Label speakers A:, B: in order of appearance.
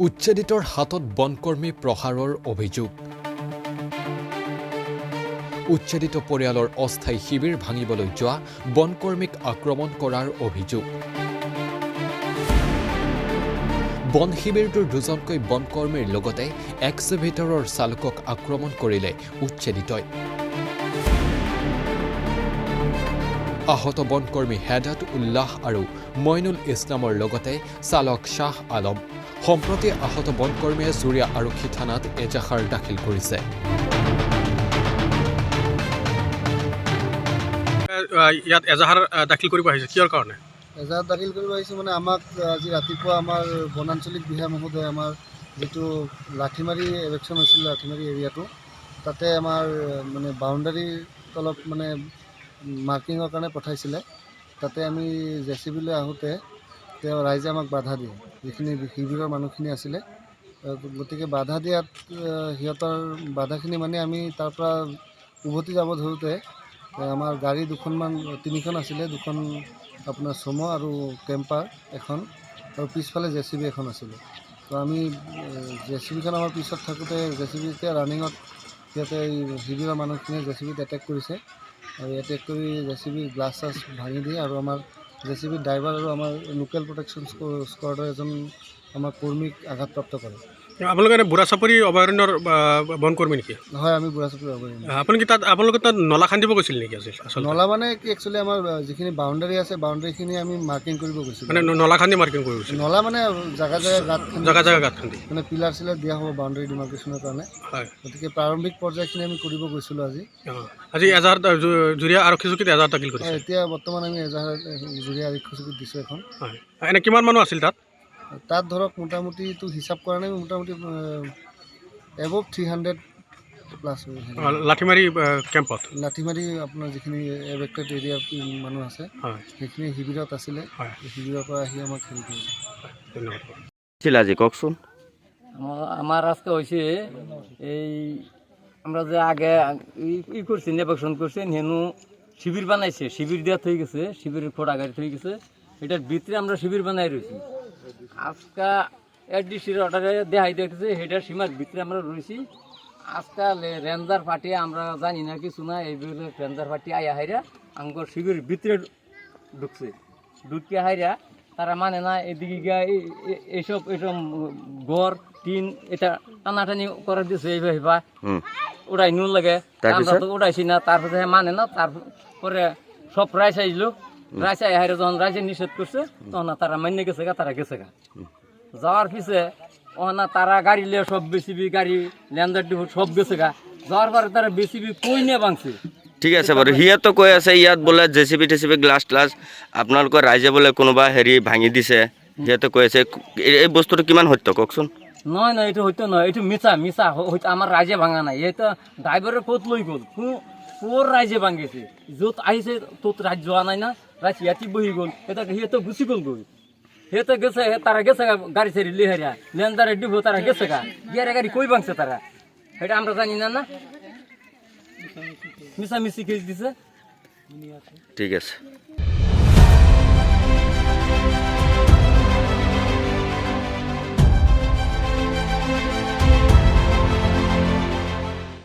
A: উচ্ছেদিতৰ হাতত বনকৰ্মী প্ৰহাৰৰ অভিযোগ উচ্ছেদিত পৰিয়ালৰ অস্থায়ী শিবিৰ ভাঙিবলৈ যোৱা বনকৰ্মীক আক্ৰমণ কৰাৰ অভিযোগ বন শিবিৰটোৰ দুজনকৈ বনকৰ্মীৰ লগতে এক্সিভিটৰৰ চালকক আক্ৰমণ কৰিলে উচ্ছেদিতই আহত বনকৰ্মী হেদাত উল্লাহ আৰু মইনুল ইছলামৰ লগতে চালক শ্বাহ আলম সম্প্ৰতি আহত বনকৰ্মীয়ে জুৰিয়া আৰক্ষী থানাত এজাহাৰ দাখিল কৰিছে
B: ইয়াত এজাহাৰ দাখিল কৰিব আহিছে কিয়ৰ কাৰণে
C: এজাহাৰ দাখিল কৰিব আহিছে মানে আমাক আজি ৰাতিপুৱা আমাৰ বনাঞ্চলিক বিহা মহোদয় আমাৰ যেটো লাঠিমাৰী ইলেকশ্যন হৈছিল লাঠিমাৰী এৰিয়াটো তাতে আমাৰ মানে বাউণ্ডাৰী তলত মানে মাৰ্কিঙৰ কাৰণে পঠাইছিলে তাতে আমি জেচিবিলৈ আহোঁতে তেওঁ ৰাইজে আমাক বাধা দিয়ে যিখিনি শিবিৰৰ মানুহখিনি আছিলে গতিকে বাধা দিয়াত সিহঁতৰ বাধাখিনি মানে আমি তাৰ পৰা উভতি যাব ধৰোঁতে আমাৰ গাড়ী তিনিখন আছিলে দুখন আপোনাৰ চমো আৰু কেম্পাৰ এখন আৰু পিছফালে জেচিবি এখন আছিলে তো আমি জেচিবিখন আমাৰ পিছত থাকোঁতে জেচিবিতে ৰানিঙত সিহঁতে এই শিবিৰৰ মানুহখিনিয়ে জেচিবিত এটেক কৰিছে আৰু এটেক কৰি জেচিবি গ্লাছ চাছ ভাঙি দিয়ে আৰু আমাৰ জেচিবি ড্ৰাইভাৰ আৰু আমাৰ লোকেল প্ৰটেকশ্যন স্কোৱাডৰ এজন আমাৰ কৰ্মীক আঘাতপ্ৰাপ্ত কৰে
B: আপোনালোকে বুঢ়াচাপৰি অভয়াৰণ্যৰ বনকৰ্মী নেকি
C: হয় আমি বুঢ়াচাপৰি অভয়াৰণ্য
B: আপুনি কি তাত আপোনালোকে তাত নলা খান্দিব গৈছিল নেকি আচলতে
C: নলা মানে কি একচুৱেলি আমাৰ যিখিনি বাউণ্ডাৰী আছে বাউণ্ডাৰীখিনি আমি মাৰ্কিং কৰিব গৈছিলোঁ
B: মানে নলা খান্দি মাৰ্কিং কৰিব গৈছিল
C: নলা মানে জেগা
B: গাঁত খান্দি
C: মানে পিলাৰ চিলাৰ দিয়া হ'ব বাউণ্ডাৰী ডিমাৰ্কেশ্যনৰ কাৰণে
B: হয়
C: গতিকে প্ৰাৰম্ভিক পৰ্যায়খিনি আমি কৰিব গৈছিলোঁ
B: আজি এজাহাৰ জুৰিয়া আৰক্ষী চকীত এজাহাৰ দাখিল কৰিছে
C: এতিয়া বৰ্তমান আমি এজাহাৰ জুৰিয়া আৰক্ষী চকীত দিছোঁ এখন
B: হয় এনে কিমান মানুহ আছিল
C: তাত ধৰক মোটামুটিটো হিচাপ কৰা নাই মোটামুটি এবভ 300 প্লাছ
B: লাঠিমাৰী কেম্পত
C: লাঠিমাৰী আপোনাৰ যিখিনি এভেক্টেড এৰিয়াৰ মানুহ আছে সেইখিনি শিবিৰত আছিলে শিবিৰৰ পৰা আহি আমাক হেৰি কৰিলে
B: ধন্যবাদ
D: আজি কওকচোন
E: আমার আজকে হয়েছে এই আমরা যে আগে ই করছি নির্বাচন করছি হেনু শিবির বানাইছে শিবির দেওয়া হয়ে গেছে শিবিরের ফোটা গাড়ি হয়ে গেছে এটার ভিতরে আমরা শিবির বানাই রয়েছি আজকে এডিসির অর্ডারে দেখাই দেখতেছে সেটার সীমার ভিতরে আমরা রয়েছি আজকাল রেঞ্জার পার্টি আমরা জানি না কিছু না এইগুলো রেঞ্জার পার্টি আয়া হাইরা আঙ্গর শিবির ভিতরে ঢুকছে ঢুকিয়ে হাইরা তারা মানে না এদিকে গিয়ে এইসব ঘর টিন এটা টানাটানি করে দিয়েছে এইভাবে ওটাই নুন লাগে আমরা তো ওটাইছি না তারপরে মানে না তারপরে সব রাইস আইলো রাইস আই হাইরে যখন রাইসে নিষেধ করছে তখন তারা মান্য গেছে গা তারা গেছে গা যাওয়ার পিছে না তারা গাড়ি লিয়ে সব বেসিবি গাড়ি ল্যান্ডার ডিপো সব গেছে গা যাওয়ার পরে তারা বেসিবি কই নিয়ে ভাঙছে
D: ঠিক আছে বাৰু হিয়াতো কৈ আছে ইয়াত বোলে জেচিবি টেচিবি গ্লাছ গ্লাছ আপোনালোকৰ ৰাইজে বোলে কোনোবা হেৰি ভাঙি দিছে সিহঁতে কৈ আছে এই বস্তুটো কিমান সত্য কওকচোন
E: নয় নয় এটা হইতো নয় এটা মিছা মিছা হইতো আমার রাইজে ভাঙা নাই এই তো ড্রাইভারের কোত লই গল তোর রাইজে ভাঙেছে যত আইছে তোত রাজ যাওয়া নাই না রাজ ইয়াতি বহি গল এটা হে তো গুছি গল গই হে তো গেছে তারা গেছে গাড়ি ছেড়ে লিহারিয়া লেন্দারে ডিবো তারা গেছে গা গিয়ারে গাড়ি কই ভাঙছে তারা এটা আমরা জানি না না মিছা মিছি কেস দিছে
D: ঠিক আছে